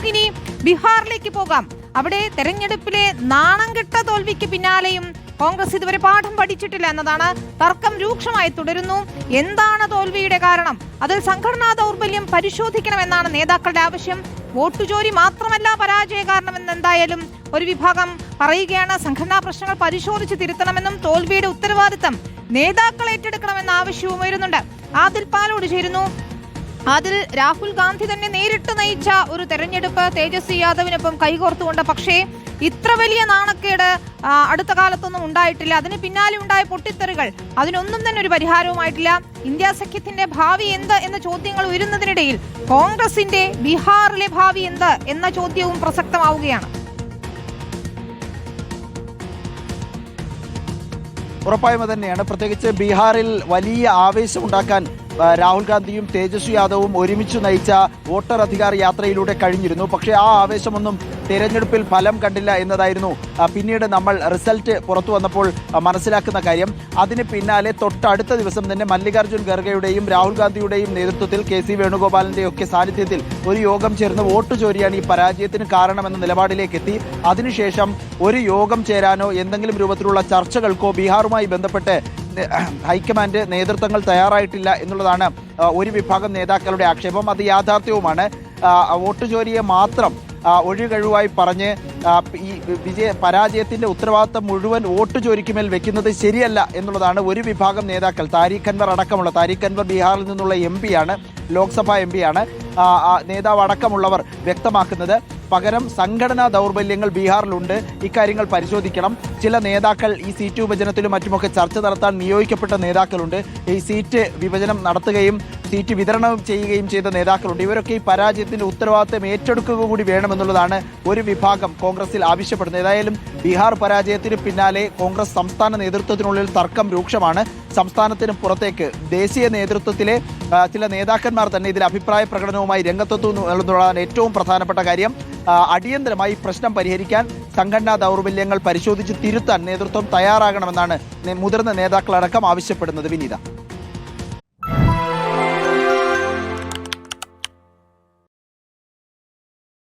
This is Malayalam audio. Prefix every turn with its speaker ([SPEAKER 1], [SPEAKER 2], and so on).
[SPEAKER 1] നമുക്കിനി ബീഹാറിലേക്ക് പോകാം. അവിടെ തെരഞ്ഞെടുപ്പിലെ നാണംകെട്ട തോൽവിക്ക് പിന്നാലെയും കോൺഗ്രസ് ഇതുവരെ പാഠം പഠിച്ചിട്ടില്ല എന്നതാണ്. തർക്കം രൂക്ഷമായി തുടരുന്നു. എന്താണ് തോൽവിയുടെ കാരണം? അതിൽ സംഘടനാ ദൗർബല്യം പരിശോധിക്കണമെന്നാണ് നേതാക്കളുടെ ആവശ്യം. വോട്ടുചോരി മാത്രമല്ല പരാജയ കാരണമെന്ന് എന്തായാലും ഒരു വിഭാഗം പറയുകയാണ്. സംഘടനാ പ്രശ്നങ്ങൾ പരിശോധിച്ച് തിരുത്തണമെന്നും തോൽവിയുടെ ഉത്തരവാദിത്തം നേതാക്കൾ ഏറ്റെടുക്കണമെന്ന ആവശ്യവും ഉയരുന്നുണ്ട്. ആദിൽ പാലോട് ചേരുന്നു. അതിൽ രാഹുൽ ഗാന്ധി തന്നെ നേരിട്ട് നയിച്ച ഒരു തെരഞ്ഞെടുപ്പ് തേജസ്വി യാദവിനൊപ്പം കൈകോർത്തുകൊണ്ട്, പക്ഷേ ഇത്ര വലിയ നാണക്കേട് അടുത്ത കാലത്തൊന്നും ഉണ്ടായിട്ടില്ല. അതിന് പിന്നാലെ ഉണ്ടായ പൊട്ടിത്തെറികൾ, അതിനൊന്നും തന്നെ ഒരു പരിഹാരവുമായിട്ടില്ല. ഇന്ത്യ സഖ്യത്തിന്റെ ഭാവി എന്ത് എന്ന ചോദ്യങ്ങൾ ഉയരുന്നതിനിടയിൽ കോൺഗ്രസിന്റെ ബീഹാറിലെ ഭാവി എന്ത് എന്ന ചോദ്യവും പ്രസക്തമാവുകയാണ്.
[SPEAKER 2] ഉറപ്പായും തന്നെയാണ്. പ്രത്യേകിച്ച് ബീഹാറിൽ വലിയ ആവേശം ഉണ്ടാക്കാൻ രാഹുൽ ഗാന്ധിയും തേജസ്വി യാദവും ഒരുമിച്ച് നയിച്ച വോട്ടർ അധികാർ യാത്രയിലൂടെ കഴിഞ്ഞിരുന്നു. പക്ഷേ ആ ആവേശമൊന്നും തെരഞ്ഞെടുപ്പിൽ ഫലം കണ്ടില്ല എന്നതായിരുന്നു പിന്നീട് നമ്മൾ റിസൾട്ട് പുറത്തു വന്നപ്പോൾ മനസ്സിലാക്കുന്ന കാര്യം. അതിന് പിന്നാലെ തൊട്ടടുത്ത ദിവസം തന്നെ മല്ലികാർജ്ജുൻ ഖർഗെയുടെയും രാഹുൽ ഗാന്ധിയുടെയും നേതൃത്വത്തിൽ KC വേണുഗോപാലിന്റെ ഒക്കെ സാന്നിധ്യത്തിൽ ഒരു യോഗം ചേർന്ന് വോട്ട് ചോരിയാണ് ഈ പരാജയത്തിന് കാരണമെന്ന നിലപാടിലേക്ക് എത്തി. അതിനുശേഷം ഒരു യോഗം ചേരാനോ എന്തെങ്കിലും രൂപത്തിലുള്ള ചർച്ചകൾക്കോ ബീഹാറുമായി ബന്ധപ്പെട്ട് ഹൈക്കമാൻഡ് നേതൃത്വങ്ങൾ തയ്യാറായിട്ടില്ല എന്നുള്ളതാണ് ഒരു വിഭാഗം നേതാക്കളുടെ ആക്ഷേപം. അത് യാഥാർത്ഥ്യവുമാണ്. വോട്ട് ചോരിയെ മാത്രം ഒഴികഴിവായി പറഞ്ഞ് ഈ പരാജയത്തിന്റെ ഉത്തരവാദിത്തം മുഴുവൻ വോട്ട് ചോരിക്കുമേൽ വെക്കുന്നത് ശരിയല്ല എന്നുള്ളതാണ് ഒരു വിഭാഗം നേതാക്കൾ, താരിഖ് അൻവർ അടക്കമുള്ള, താരിഖ് അൻവർ ബീഹാറിൽ നിന്നുള്ള MP ആണ്, ലോക്സഭാ MP ആണ്, നേതാവ് അടക്കമുള്ളവർ വ്യക്തമാക്കുന്നത്. പകരം സംഘടനാ ദൗർബല്യങ്ങൾ ബീഹാറിലുണ്ട്, ഇക്കാര്യങ്ങൾ പരിശോധിക്കണം. ചില നേതാക്കൾ ഈ സീറ്റ് വിഭജനത്തിലും മറ്റുമൊക്കെ ചർച്ച നടത്താൻ നിയോഗിക്കപ്പെട്ട നേതാക്കളുണ്ട്. ഈ സീറ്റ് വിഭജനം നടത്തുകയും സീറ്റ് വിതരണം ചെയ്യുകയും ചെയ്ത നേതാക്കളുണ്ട്. ഇവരൊക്കെ ഈ പരാജയത്തിന്റെ ഉത്തരവാദിത്തം ഏറ്റെടുക്കുക കൂടി വേണമെന്നുള്ളതാണ് ഒരു വിഭാഗം കോൺഗ്രസിൽ ആവശ്യപ്പെടുന്നത്. ഏതായാലും ബീഹാർ പരാജയത്തിന് പിന്നാലെ കോൺഗ്രസ് സംസ്ഥാന നേതൃത്വത്തിനുള്ളിൽ തർക്കം രൂക്ഷമാണ്. സംസ്ഥാനത്തിന് പുറത്തേക്ക് ദേശീയ നേതൃത്വത്തിലെ ചില നേതാക്കന്മാർ തന്നെ ഇതിൽ അഭിപ്രായ പ്രകടനവുമായി രംഗത്തെത്തുന്നു എന്നുള്ളതാണ് ഏറ്റവും പ്രധാനപ്പെട്ട കാര്യം. അടിയന്തരമായി പ്രശ്നം പരിഹരിക്കാൻ, സംഘടനാ ദൗർബല്യങ്ങൾ പരിശോധിച്ച് തിരുത്താൻ നേതൃത്വം തയ്യാറാകണമെന്നാണ് മുതിർന്ന നേതാക്കളടക്കം ആവശ്യപ്പെടുന്നത്. വിനീത.